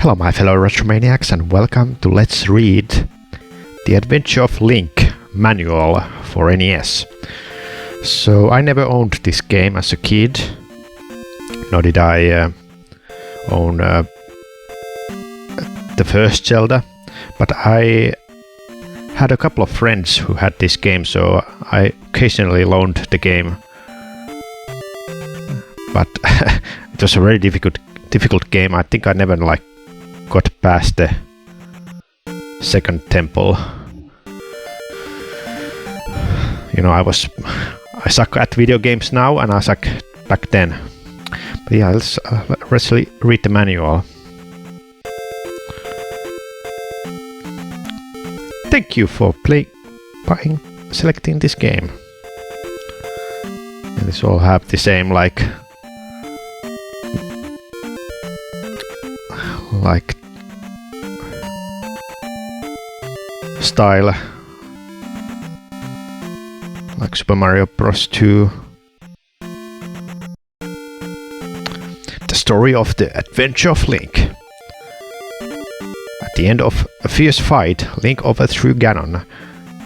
Hello my fellow Retromaniacs and welcome to Let's Read The Adventure of Link manual for NES. So I never owned this game as a kid, nor did I own the first Zelda, but I had a couple of friends who had this game, so I occasionally loaned the game. But it was a very difficult game. I think I never got past the second temple. You know, I suck at video games now, and I suck back then. But yeah, let's read the manual. Thank you for selecting this game. And this all have the same like style, like Super Mario Bros. 2. The story of the adventure of Link. At the end of a fierce fight, Link overthrew Ganon,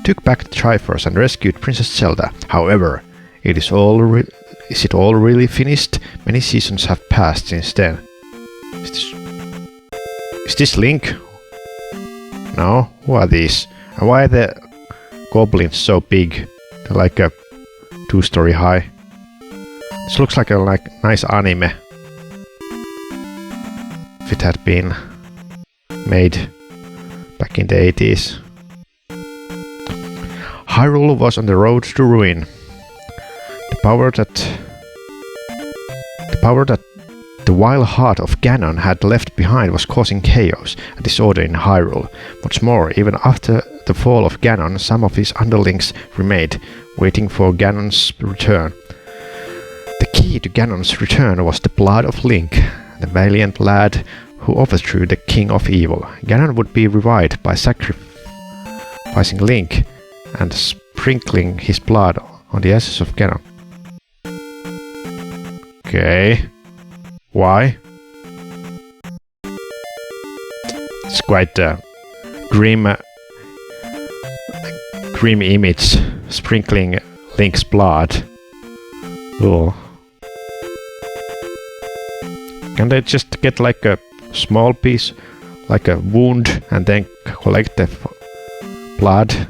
took back the Triforce and rescued Princess Zelda. However, is it all really finished? Many seasons have passed since then. Is this Link? No? Who are these? And why are the goblins so big? They're like a 2-story high. This looks like a nice anime. If it had been made back in the 80s. Hyrule was on the road to ruin. The power that the wild heart of Ganon had left behind was causing chaos and disorder in Hyrule. What's more, even after the fall of Ganon, some of his underlings remained, waiting for Ganon's return. The key to Ganon's return was the blood of Link, the valiant lad who overthrew the King of Evil. Ganon would be revived by sacrificing Link and sprinkling his blood on the ashes of Ganon. Okay. Why? It's quite a grim image, sprinkling Link's blood. Oh. Can they just get like a small piece, like a wound, and then collect the blood?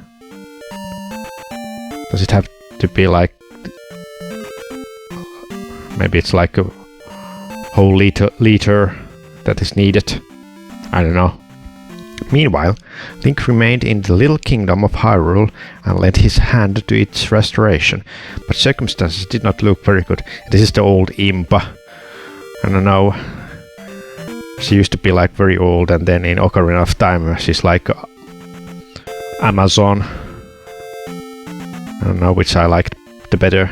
Does it have to be like... Maybe it's like a whole liter that is needed. I don't know. Meanwhile, Link remained in the little kingdom of Hyrule and lent his hand to its restoration, but circumstances did not look very good. This is the old Impa. I don't know. She used to be like very old, and then in Ocarina of Time she's like Amazon. I don't know which I liked the better.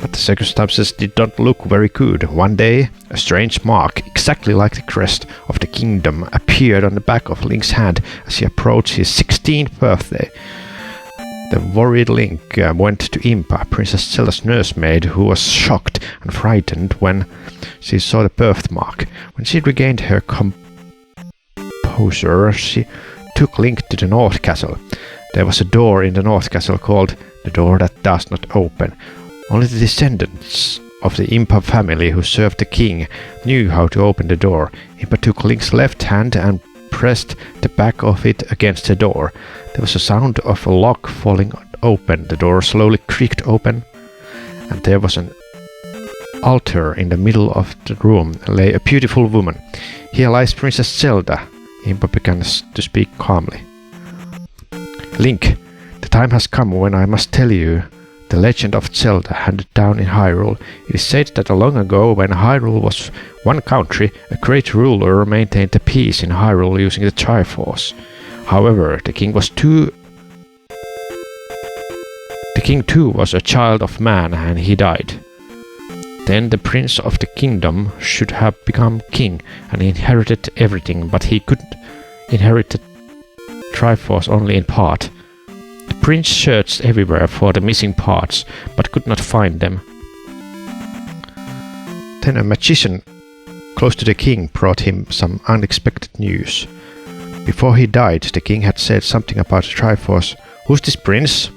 But the circumstances did not look very good. One day, a strange mark, exactly like the crest of the kingdom, appeared on the back of Link's hand as he approached his 16th birthday. The worried Link went to Impa, Princess Zelda's nursemaid, who was shocked and frightened when she saw the birthmark. When she regained her composure, she took Link to the North Castle. There was a door in the North Castle called the Door That Does Not Open. Only the descendants of the Impa family who served the king knew how to open the door. Impa took Link's left hand and pressed the back of it against the door. There was a sound of a lock falling open. The door slowly creaked open, and there was an altar in the middle of the room. Lay a beautiful woman. Here lies Princess Zelda. Impa began to speak calmly. Link, the time has come when I must tell you the legend of Zelda handed down in Hyrule. It is said that long ago, when Hyrule was one country, a great ruler maintained the peace in Hyrule using the Triforce. However, the king too was a child of man, and he died. Then the prince of the kingdom should have become king and inherited everything, but he could inherit the Triforce only in part. The prince searched everywhere for the missing parts, but could not find them. Then a magician close to the king brought him some unexpected news. Before he died, the king had said something about the Triforce. Who's this prince?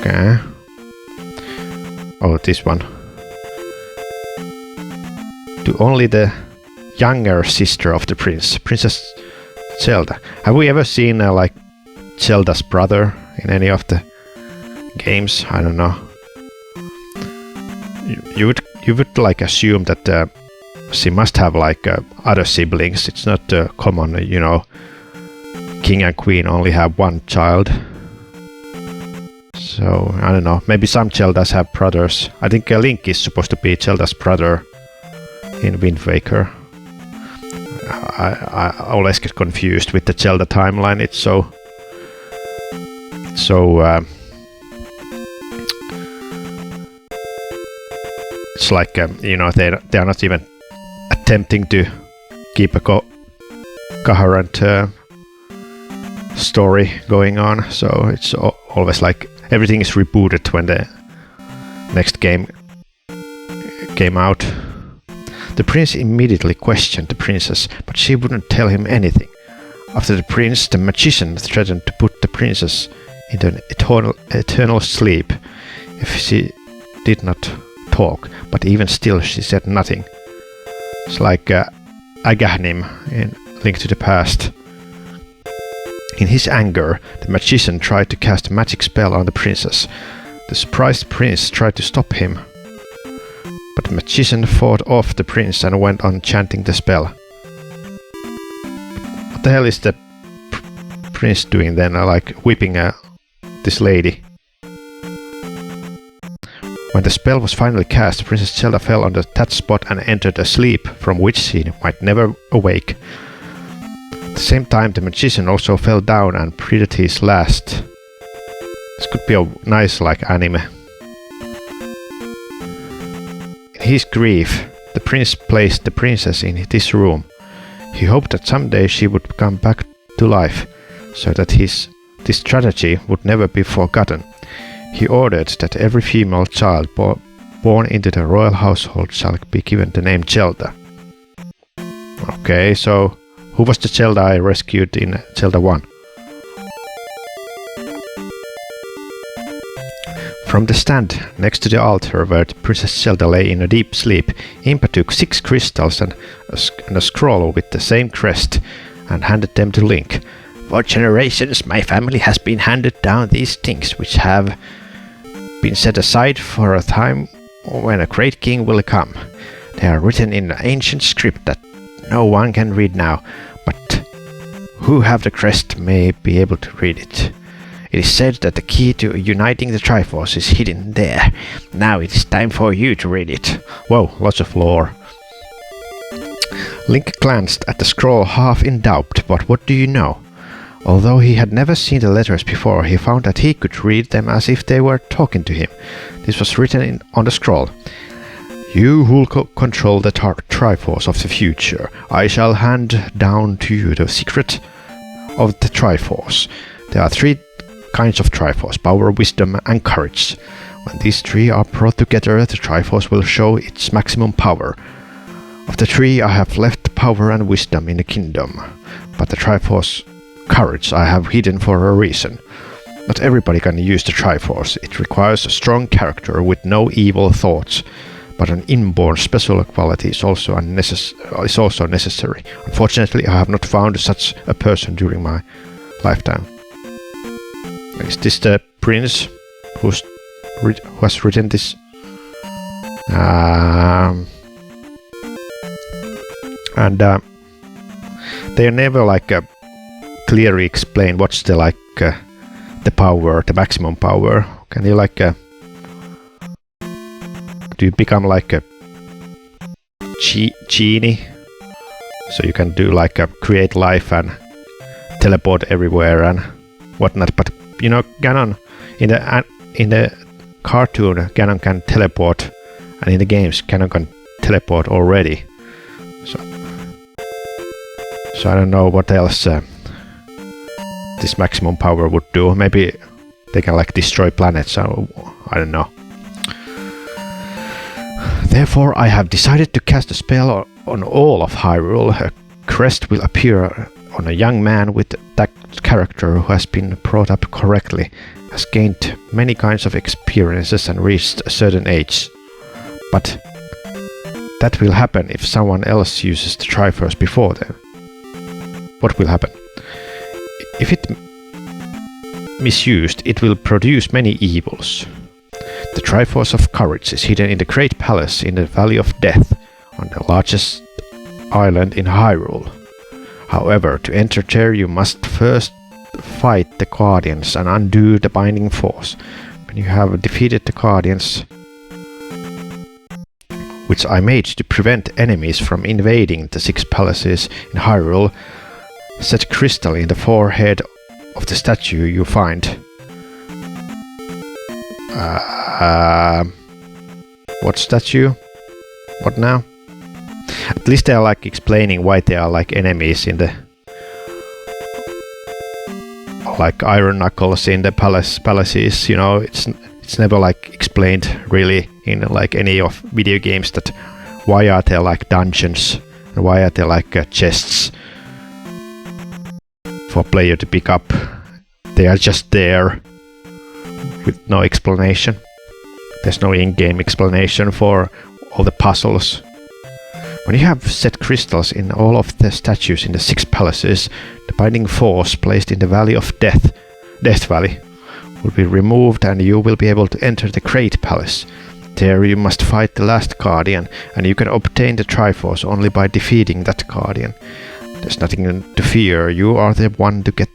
Okay. Oh, this one. To only the younger sister of the prince, Princess Zelda. Have we ever seen like Zelda's brother in any of the games? I don't know. You would like assume that she must have like other siblings. It's not common, you know. King and queen only have one child. So I don't know. Maybe some Zeldas have brothers. I think Link is supposed to be Zelda's brother in Wind Waker. I always get confused with the Zelda timeline. It's so it's like you know, they are not even attempting to keep a coherent story going on. So it's always like everything is rebooted when the next game came out. The prince immediately questioned the princess, but she wouldn't tell him anything. After the prince, the magician threatened to put the princess into an eternal sleep if she did not talk, but even still she said nothing. It's like Agahnim in Link to the Past. In his anger, the magician tried to cast a magic spell on the princess. The surprised prince tried to stop him, but the magician fought off the prince and went on chanting the spell. What the hell is the prince doing then? Like whipping this lady. When the spell was finally cast, Princess Zelda fell on that spot and entered a sleep from which she might never awake. At the same time, the magician also fell down and breathed his last. This could be a nice like anime. In his grief, the prince placed the princess in this room. He hoped that someday she would come back to life, so that this tragedy would never be forgotten. He ordered that every female child born into the royal household shall be given the name Zelda. Okay, so who was the Zelda I rescued in Zelda 1? From the stand next to the altar where Princess Zelda lay in a deep sleep, Impa took 6 crystals and a scroll with the same crest and handed them to Link. For generations my family has been handed down these things which have been set aside for a time when a great king will come. They are written in an ancient script that no one can read now, but who have the crest may be able to read it. It is said that the key to uniting the Triforce is hidden there. Now it is time for you to read it. Whoa, lots of lore. Link glanced at the scroll half in doubt, but what do you know? Although he had never seen the letters before, he found that he could read them as if they were talking to him. This was written on the scroll. You who will control the Triforce of the future, I shall hand down to you the secret of the Triforce. There are 3 kinds of Triforce: power, wisdom, and courage. When these 3 are brought together, the Triforce will show its maximum power. Of the 3, I have left power and wisdom in the kingdom, but the Triforce courage I have hidden for a reason. Not everybody can use the Triforce. It requires a strong character with no evil thoughts, but an inborn special quality is also necessary. Unfortunately, I have not found such a person during my lifetime. Is this the prince who has written this? They never like clearly explain what's the like the power, the maximum power. Can you like do you become like a genie, so you can do like create life and teleport everywhere and whatnot? But you know, Ganon in the cartoon, Ganon can teleport, and in the games, Ganon can teleport already. So I don't know what else this maximum power would do. Maybe they can like destroy planets. I don't know. Therefore, I have decided to cast a spell on all of Hyrule. A crest will appear on a young man with that character who has been brought up correctly, has gained many kinds of experiences and reached a certain age. But that will happen if someone else uses the Triforce before them. What will happen? If it misused, it will produce many evils. The Triforce of Courage is hidden in the Great Palace in the Valley of Death, on the largest island in Hyrule. However, to enter there you must first fight the Guardians and undo the binding force. When you have defeated the Guardians, which I made to prevent enemies from invading the 6 palaces in Hyrule, set crystal in the forehead of the statue you find. What statue? What now? At least they are like explaining why they are like enemies in the like Iron Knuckles in the palaces, you know. It's never like explained really in like any of video games that why are there like dungeons and why are there like chests for player to pick up. They are just there with no explanation. There's no in-game explanation for all the puzzles. When you have set crystals in all of the statues in the 6 palaces, the binding force placed in the Valley of Death Valley, will be removed and you will be able to enter the Great Palace. There you must fight the last Guardian, and you can obtain the Triforce only by defeating that Guardian. There's nothing to fear. You are the one to get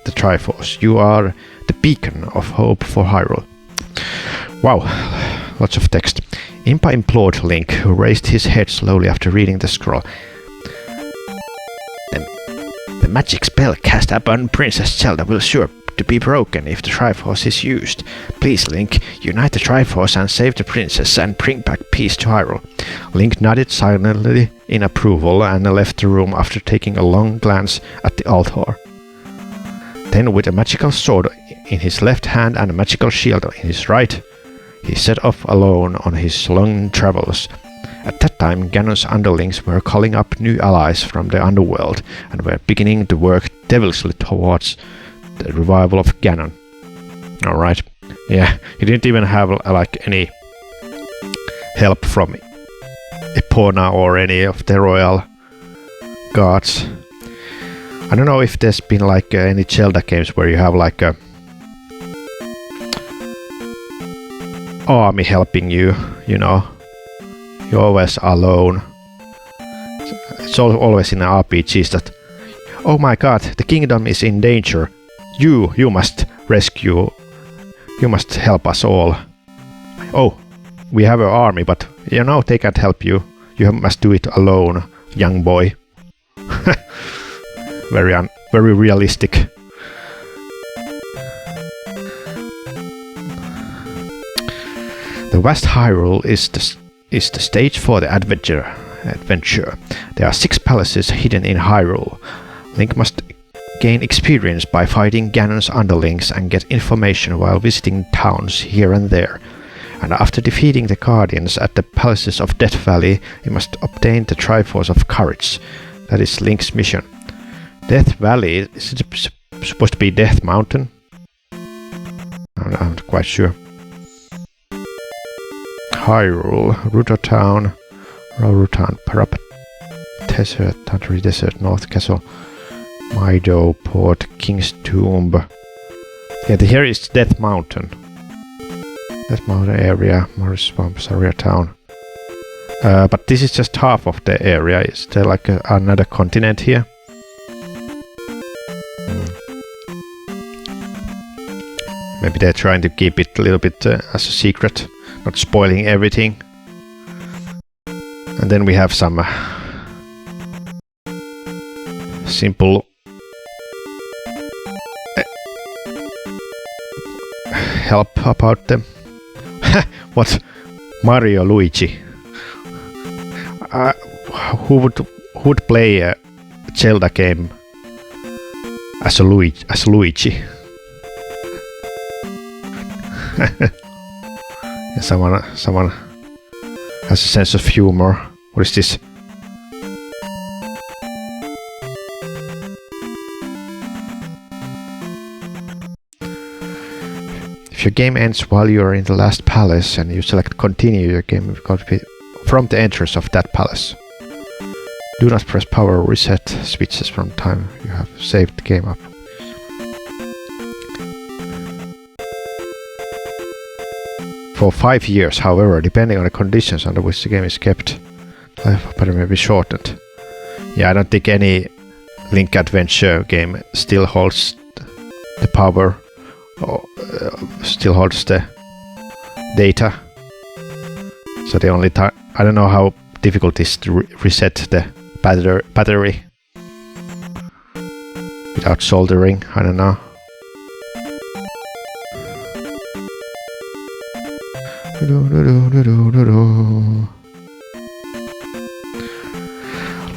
the Triforce. You are the beacon of hope for Hyrule. Wow, lots of text. Impa implored Link, who raised his head slowly after reading the scroll. The magic spell cast upon Princess Zelda will sure to be broken if the Triforce is used. Please, Link, unite the Triforce and save the princess and bring back peace to Hyrule. Link nodded silently in approval and left the room after taking a long glance at the altar. Then, with a magical sword in his left hand and a magical shield in his right, he set off alone on his long travels. At that time, Ganon's underlings were calling up new allies from the underworld and were beginning to work devilishly towards the revival of Ganon. Alright, yeah, he didn't even have like any help from Epona or any of the royal guards. I don't know if there's been like any Zelda games where you have like a army helping you, you know. You're always alone. It's always in RPGs that, oh my god, the kingdom is in danger. You must rescue. You must help us all. Oh, we have an army, but you know they can't help you. You must do it alone, young boy. Very realistic. The West Hyrule is the stage for the adventure. There are 6 palaces hidden in Hyrule. Link must gain experience by fighting Ganon's underlings and get information while visiting towns here and there. And after defeating the Guardians at the palaces of Death Valley, he must obtain the Triforce of Courage. That is Link's mission. Death Valley, is it supposed to be Death Mountain? I'm not quite sure. Hyrule, Ruto Town, Rorutan, Parapet, Desert, Tundra Desert, North Castle, Mido, Port, King's Tomb. Yeah, here is Death Mountain. Death Mountain area, Morris Swamp, Saria Town. But this is just half of the area. Is there like another continent here? Maybe they're trying to keep it a little bit as a secret, not spoiling everything. And then we have some simple help about them. What? Mario Luigi. Who would play a Zelda game as Luigi? Yeah, someone has a sense of humor. What is this? If your game ends while you are in the last palace and you select continue, your game will go from the entrance of that palace. Do not press power or reset switches from time you have saved the game up. For 5 years, however, depending on the conditions under which the game is kept, life pattern may be shortened. Yeah, I don't think any Link Adventure game still holds the power or still holds the data. So the only time, I don't know how difficult it is to reset the battery without soldering, I don't know.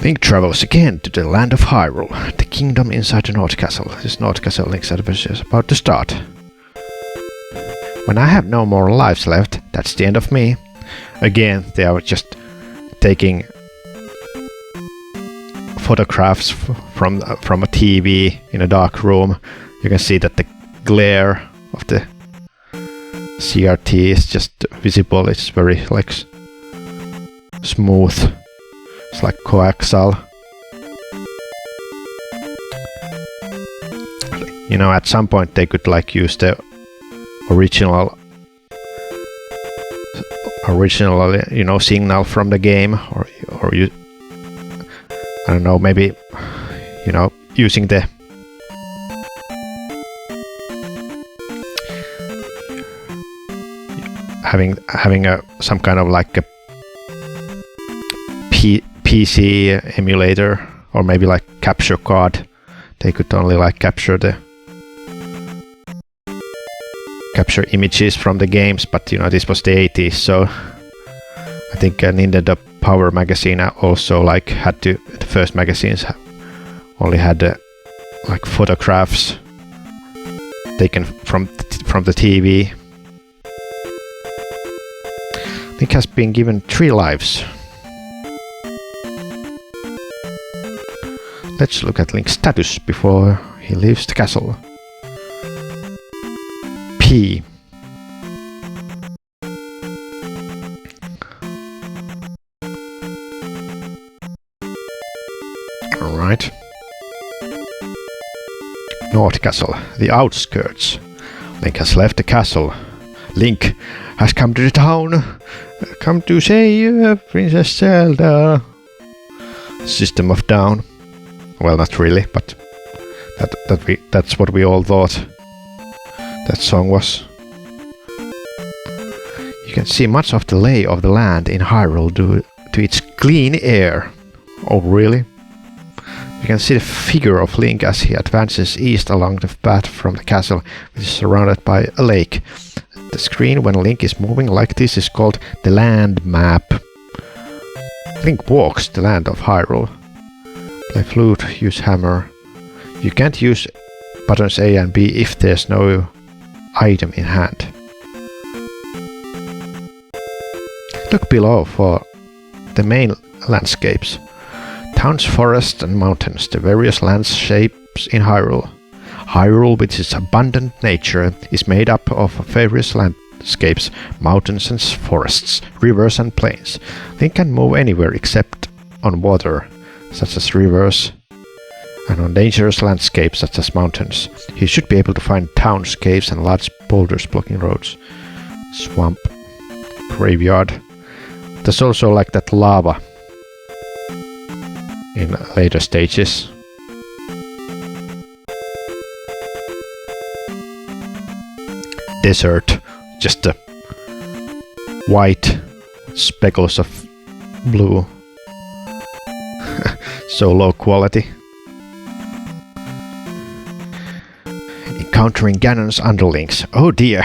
Link travels again to the land of Hyrule, the kingdom inside the North Castle. This North Castle Link's adventure is about to start. When I have no more lives left, that's the end of me. Again, they are just taking photographs from a TV in a dark room. You can see that the glare of the CRT is just visible. It's very like smooth. It's like coaxial. You know, at some point they could like use the original, you know, signal from the game, or you, I don't know, maybe, you know, using the having a some kind of like a PC emulator, or maybe like capture card. They could only like capture images from the games, but you know, this was the 80s, so I think Nintendo Power magazine also like had to, the first magazines only had like photographs taken from the TV. Link has been given 3 lives. Let's look at Link's status before he leaves the castle. P. Alright. North Castle, the outskirts. Link has left the castle. Link has come to the town. Come to save Princess Zelda. System of Down. Well, not really, but that's what we all thought that song was. You can see much of the lay of the land in Hyrule due to its clean air. Oh, really? You can see the figure of Link as he advances east along the path from the castle, which is surrounded by a lake. The screen when Link is moving like this is called the land map. Link walks the land of Hyrule. Play flute, use hammer. You can't use buttons A and B if there's no item in hand. Look below for the main landscapes. Towns, forests and mountains, the various landscapes in Hyrule. Hyrule, with its abundant nature, is made up of various landscapes, mountains and forests, rivers and plains. Link can move anywhere except on water, such as rivers, and on dangerous landscapes such as mountains. He should be able to find towns, caves and large boulders blocking roads. Swamp. Graveyard. There's also like that lava in later stages. Desert. Just a white speckles of blue. So low quality. Encountering Ganon's underlings. Oh dear!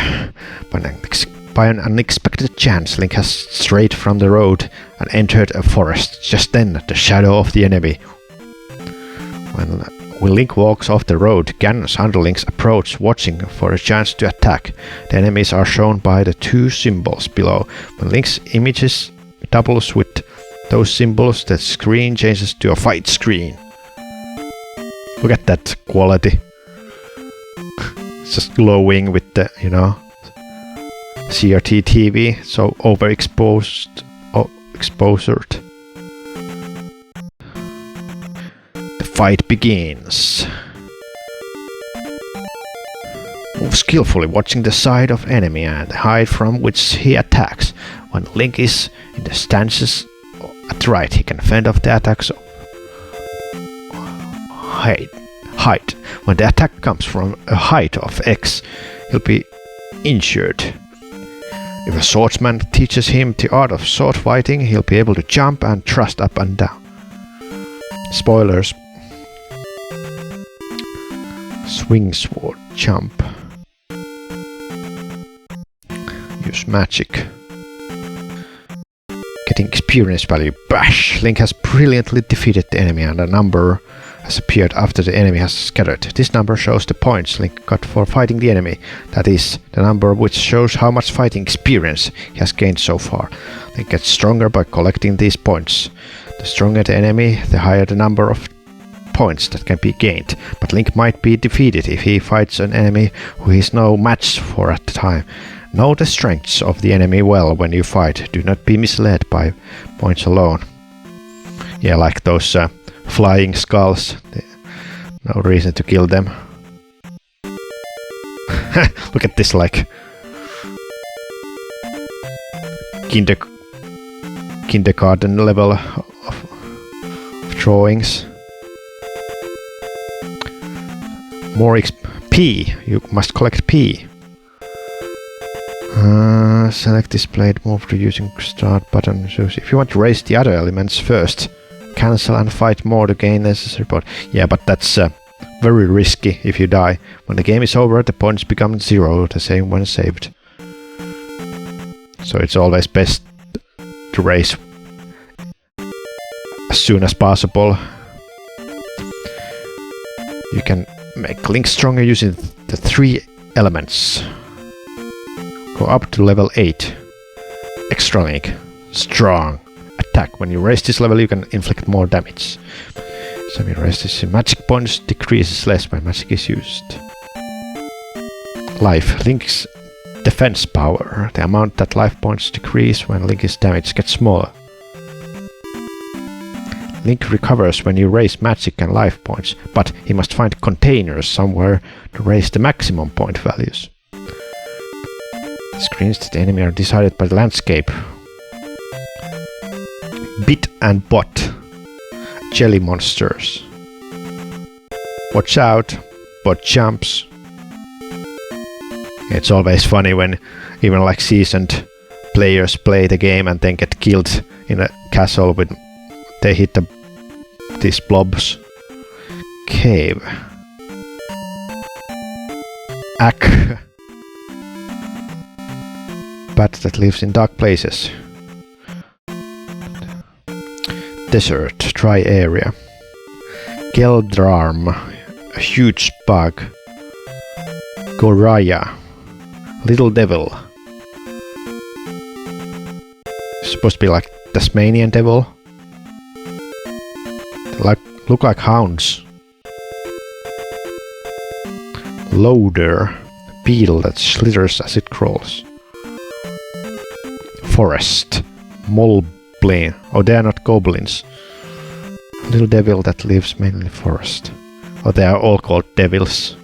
By an unexpected chance, Link has strayed from the road and entered a forest. Just then, the shadow of the enemy. When Link walks off the road, Ganon's underlings approach, watching for a chance to attack. The enemies are shown by the two symbols below. When Link's images doubles with those symbols, the screen changes to a fight screen. Look at that quality. It's just glowing with the, CRT TV, so overexposed, exposed. The fight begins. Move skillfully, watching the side of enemy and hide from which he attacks. When Link is in the stances at the right, he can fend off the attacks. Height. When the attack comes from a height of X, he'll be injured. If a swordsman teaches him the art of sword fighting, he'll be able to jump and thrust up and down. Spoilers. Swing sword, jump. Use magic. Getting experience value. Bash! Link has brilliantly defeated the enemy and a number has appeared after the enemy has scattered. This number shows the points Link got for fighting the enemy. That is, the number which shows how much fighting experience he has gained so far. Link gets stronger by collecting these points. The stronger the enemy, the higher the number of points that can be gained. But Link might be defeated if he fights an enemy who he is no match for at the time. Know the strengths of the enemy well when you fight. Do not be misled by points alone. Yeah, like those flying skulls. No reason to kill them. Look at this, like kindergarten level of drawings. More P. You must collect P. Select displayed move to using start button. So if you want to raise the other elements first, cancel and fight more to gain necessary points. Yeah, but that's very risky if you die. When the game is over, the points become 0, the same when saved. So it's always best to raise as soon as possible. You can make Link stronger using the 3 elements. Go up to level 8. Extra Link. Strong. Attack. When you raise this level, you can inflict more damage. So when you raise this, magic points decreases less when magic is used. Life. Link's defense power. The amount that life points decrease when Link is damaged gets smaller. Link recovers when you raise magic and life points, but he must find containers somewhere to raise the maximum point values. Screens to the enemy are decided by the landscape. Bit and bot. Jelly monsters. Watch out. Bot jumps. It's always funny when even like seasoned players play the game and then get killed in a castle when they hit these blobs. Cave. Ack. Bat that lives in dark places. Desert, dry area. Geldrarm, a huge bug. Goraya, little devil. Supposed to be like Tasmanian devil. They look like hounds. Loader, beetle that slithers as it crawls. Forest, moblin. Oh, they are not goblins. Little devil that lives mainly in the forest. Oh, they are all called devils.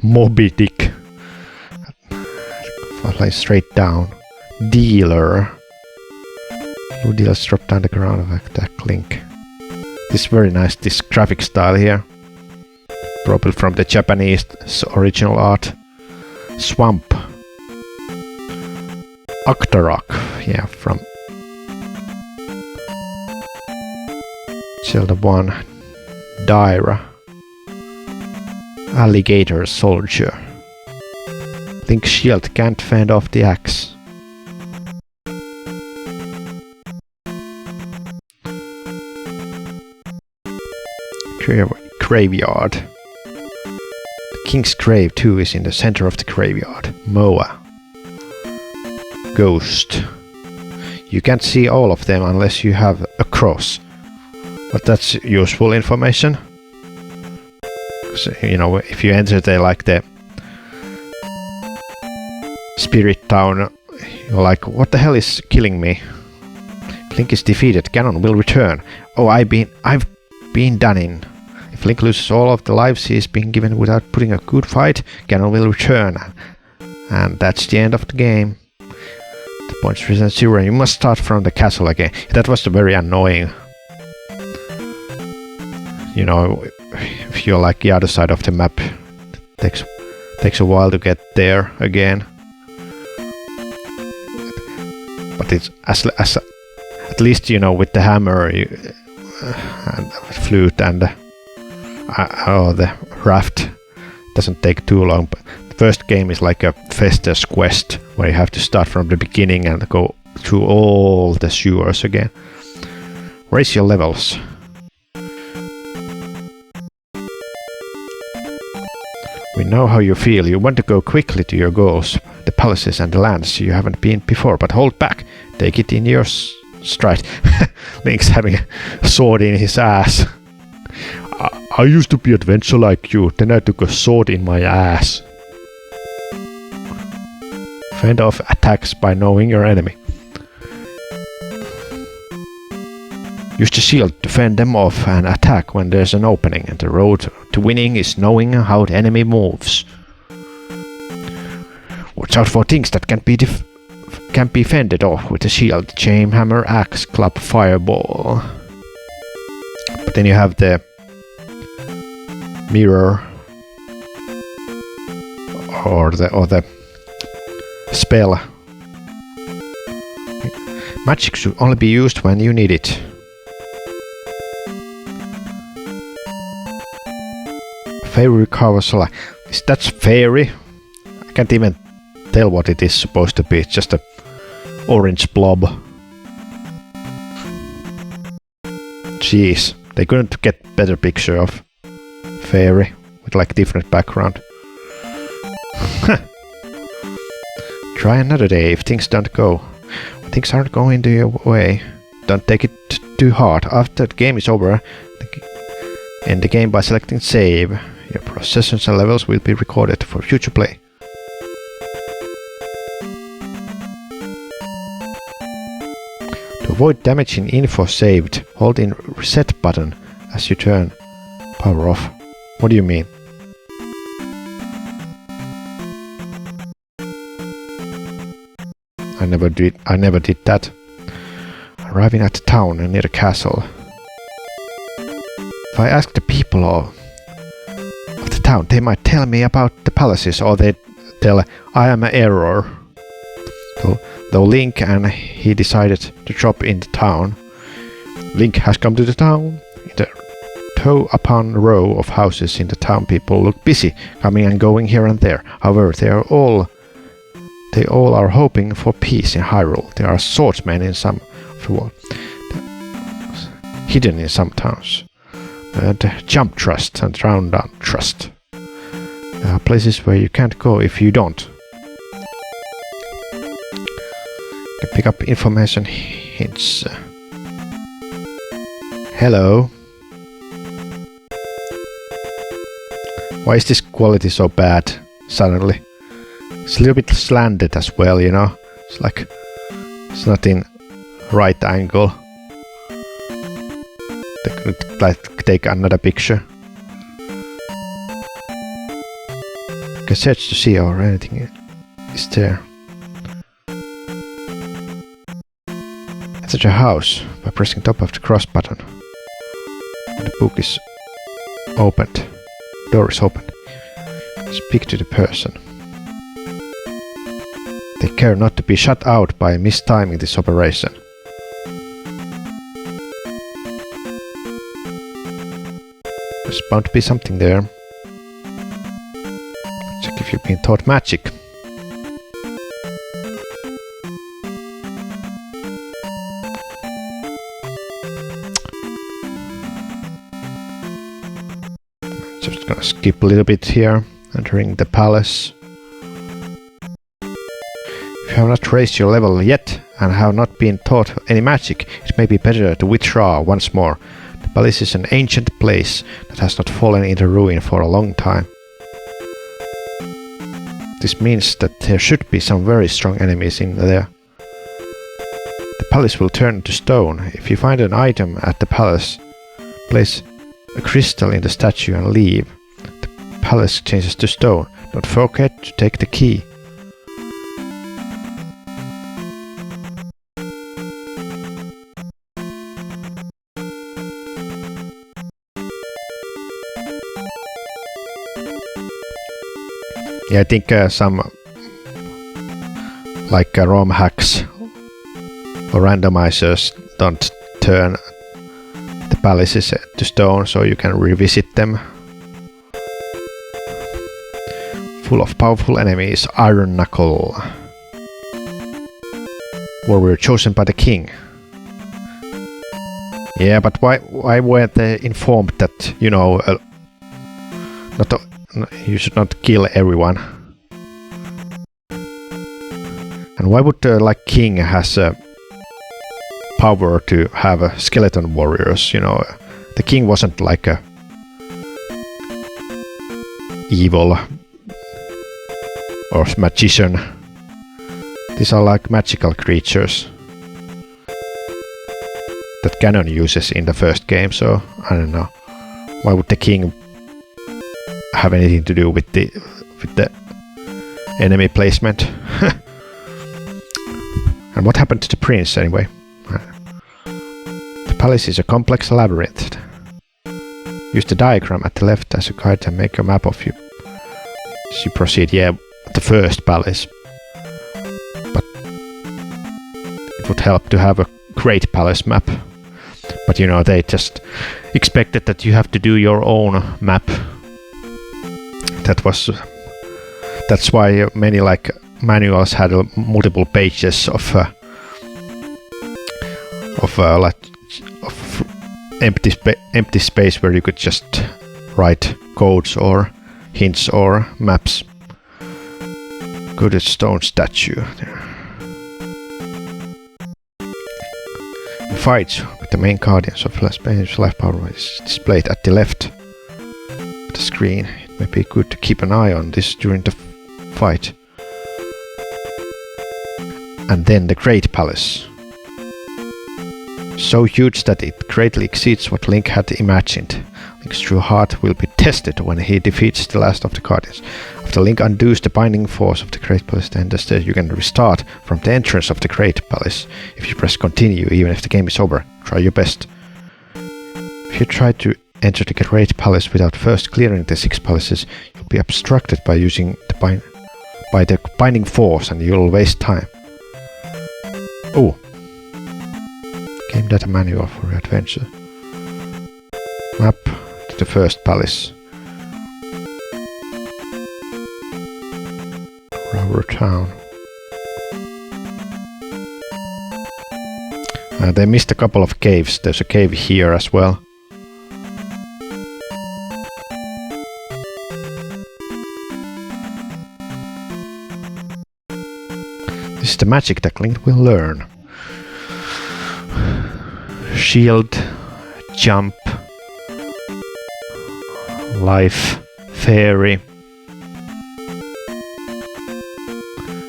Moby Dick. Fly straight down. Dealer. Blue dealers drop down the ground of attack Link. This is very nice, this graphic style here. Probably from the Japanese original art. Swamp. Octorok, yeah, from Zelda 1. Dyra. Alligator soldier. Link's shield can't fend off the axe. graveyard. The king's grave too is in the center of the graveyard. Moa. Ghost. You can't see all of them unless you have a cross. But that's useful information. So, you know, if you enter the spirit town, you're like, what the hell is killing me? If Link is defeated, Ganon will return. Oh, I've been done in. If Link loses all of the lives he's been given without putting a good fight, Ganon will return. And that's the end of the game. The points present 0 and you must start from the castle again. That was very annoying. You know, if you're like the other side of the map, it takes a while to get there again. But it's at least, you know, with the hammer and flute and the raft, doesn't take too long. But the first game is like a Fester's quest where you have to start from the beginning and go through all the sewers again. Raise your levels. We know how you feel. You want to go quickly to your goals, the palaces and the lands you haven't been before, but hold back. Take it in your stride. Link's having a sword in his ass. I used to be adventure like you, then I took a sword in my ass. Fend off attacks by knowing your enemy. Use the shield to fend them off and attack when there's an opening, and the road to winning is knowing how the enemy moves. Watch out for things that can't be fended off with a shield, chain, hammer, axe, club, fireball. But then you have the mirror or the spell. Magic should only be used when you need it. Fairy recovers life. That's fairy? I can't even tell what it is supposed to be. It's just a orange blob. Jeez, they couldn't get better picture of fairy with like different background. Try another day if things don't go. When things aren't going your way, don't take it too hard. After the game is over, end the game by selecting save. Your processions and levels will be recorded for future play. To avoid damaging info saved, hold in reset button as you turn power off. What do you mean? I never did that. Arriving at the town near the castle. If I ask the people of the town, they might tell me about the palaces, or they tell I am an error. Though Link and he decided to drop in the town. Link has come to the town. In the row upon row of houses in the town, people look busy, coming and going here and there. However, they all are hoping for peace in Hyrule. There are swordsmen in some of the world, hidden in some towns. The Jump Trust and Round Down Trust. There are places where you can't go if you don't. You can pick up information hints. Hello. Why is this quality so bad suddenly? It's a little bit slanted as well, you know. It's like it's not in right angle. They could like take another picture. You can search to see or anything is there. Enter a house by pressing top of the cross button. When the book is opened, door is opened. Speak to the person. Take care not to be shut out by mistiming this operation. There's bound to be something there. Check if you've been taught magic. skip a little bit here, entering the palace. If you have not raised your level yet and have not been taught any magic, it may be better to withdraw once more. The palace is an ancient place that has not fallen into ruin for a long time. This means that there should be some very strong enemies in there. The palace will turn to stone. If you find an item at the palace, place a crystal in the statue and leave. The palace changes to stone. Don't forget to take the key. Yeah, I think some like ROM hacks or randomizers don't turn the palaces to stone, so you can revisit them. Full of powerful enemies, Iron Knuckle. Warrior chosen by the king. Yeah, but why weren't they informed that, you know, you should not kill everyone? And why would like king has power to have skeleton warriors? You know, the king wasn't like a evil or magician. These are like magical creatures that Ganon uses in the first game, so I don't know. Why would the king have anything to do with the enemy placement? And what happened to the prince anyway? The palace is a complex labyrinth. Use the diagram at the left as a guide and make a map of you. As you proceed, yeah, the first palace. But it would help to have a great palace map. But you know, they just expected that you have to do your own map. That's why many like manuals had multiple pages of empty space where you could just write codes or hints or maps. Good stone statue. The fight with the main guardians of Spain's life power is displayed at the left of the screen. It may be good to keep an eye on this during the fight. And then the Great Palace. So huge that it greatly exceeds what Link had imagined. Link's true heart will be tested when he defeats the last of the Guardians. After Link undoes the binding force of the Great Palace, then you can restart from the entrance of the Great Palace. If you press continue, even if the game is over, try your best. If you try to enter the Great Palace without first clearing the 6 palaces, you'll be obstructed by using the binding force and you'll waste time. Oh. Game data manual for your adventure. Map to the first palace. Rubber Town. They missed a couple of caves. There's a cave here as well. This is the magic that Link will learn. Shield, jump, life, fairy,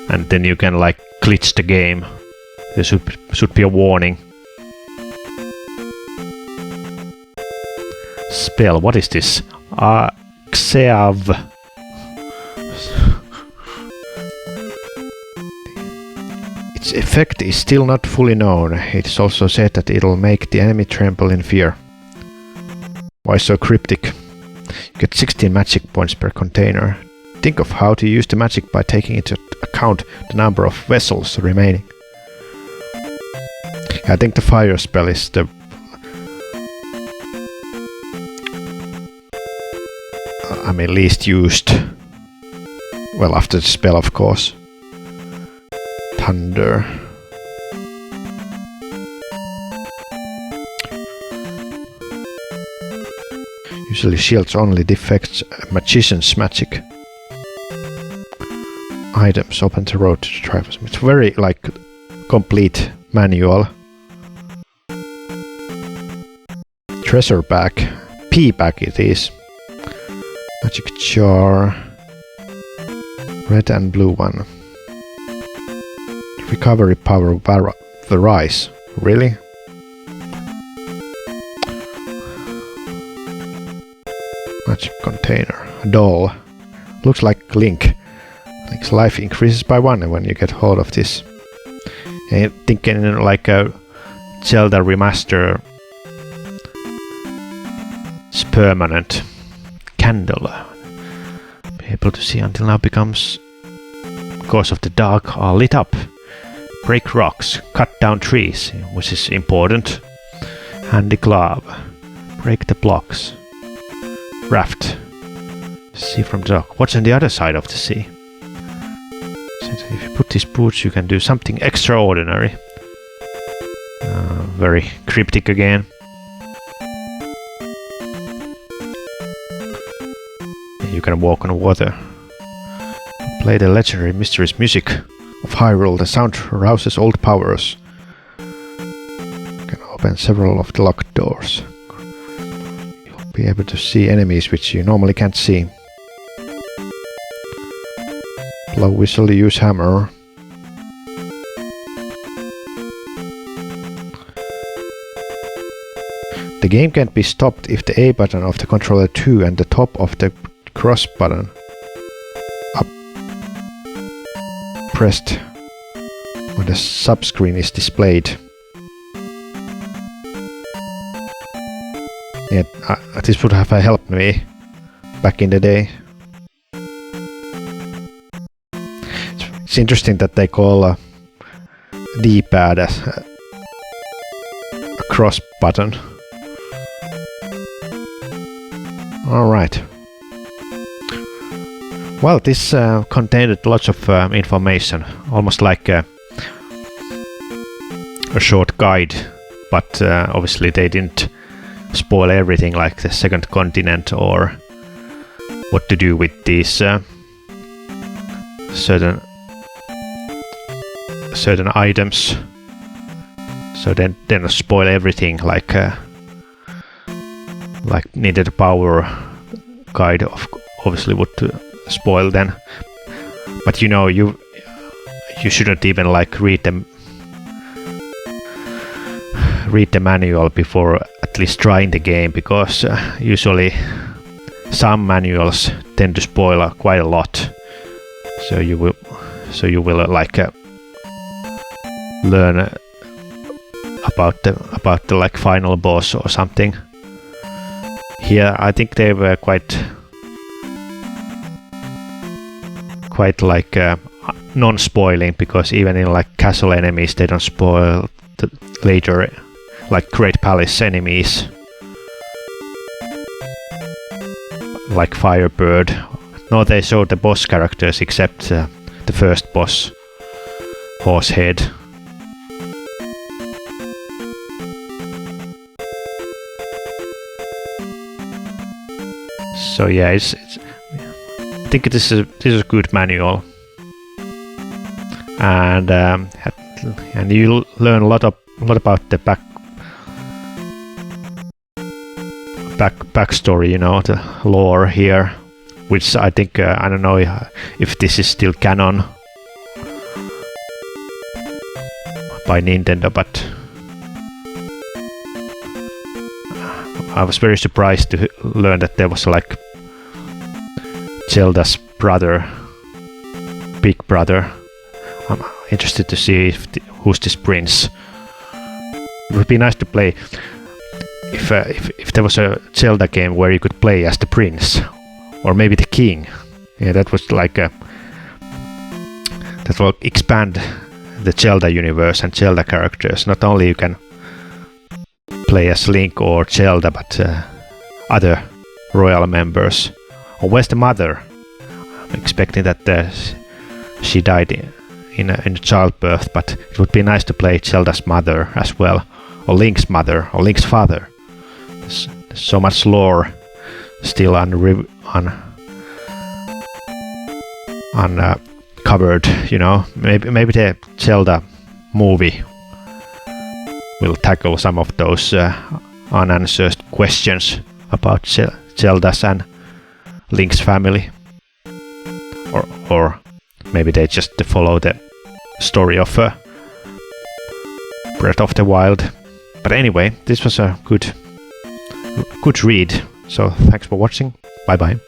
and then you can like glitch the game. There should be a warning. Spell, what is this? Xeav. Its effect is still not fully known. It is also said that it'll make the enemy tremble in fear. Why so cryptic? You get 16 magic points per container. Think of how to use the magic by taking into account the number of vessels remaining. I think the fire spell is the least used. Well, after the spell, of course. Thunder. Usually shields only defects a magician's magic. Items open the road to the drivers. It's very like complete manual. Treasure bag. P bag it is. Magic jar. Red and blue one. Recovery power varies. Really? Magic container. A doll. Looks like Link. Link's life increases by 1 when you get hold of this. And thinking like a Zelda remaster. It's permanent. Candle. Be able to see until now becomes, because of the dark, are lit up. Break rocks. Cut down trees, which is important. Handy glove. Break the blocks. Raft. See from the dock. What's on the other side of the sea? If you put these boots, you can do something extraordinary. Very cryptic again. You can walk on water. Play the legendary mysterious music of Hyrule. The sound rouses old powers. You can open several of the locked doors. You'll be able to see enemies which you normally can't see. Blow whistle, use hammer. The game can't be stopped if the A button of the controller 2 and the top of the cross button up pressed when the subscreen is displayed. Yeah, this would have helped me back in the day. It's interesting that they call a D-pad as a cross button. Alright. Well, this contained lots of information, almost like a short guide, but obviously they didn't spoil everything, like the second continent or what to do with these certain items. So then spoil everything, like needed power guide obviously would spoil then. But you know, you shouldn't even like read the manual before at least trying the game, because usually some manuals tend to spoil quite a lot. So you will like learn about the like final boss or something. Here I think they were quite like non-spoiling, because even in like castle enemies they don't spoil the later like Great Palace enemies, like Firebird. No, they showed the boss characters except the first boss, Horsehead. So yeah, it's I think this is a good manual, and you learn a lot about the backstory, you know, the lore here, which I think I don't know if this is still canon by Nintendo, but I was very surprised to learn that there was like Zelda's brother, big brother. I'm interested to see who's this prince. It would be nice to play if there was a Zelda game where you could play as the prince, or maybe the king. Yeah, that was like that will expand the Zelda universe and Zelda characters. Not only you can play as Link or Zelda, but other royal members. Oh, where's the mother? I'm expecting that she died in childbirth, but it would be nice to play Zelda's mother as well, or Link's mother, or Link's father. There's so much lore still uncovered, you know. Maybe the Zelda movie will tackle some of those unanswered questions about Zelda's and Link's family, or maybe they just follow the story of Breath of the Wild. But anyway, this was a good read. So thanks for watching. Bye bye.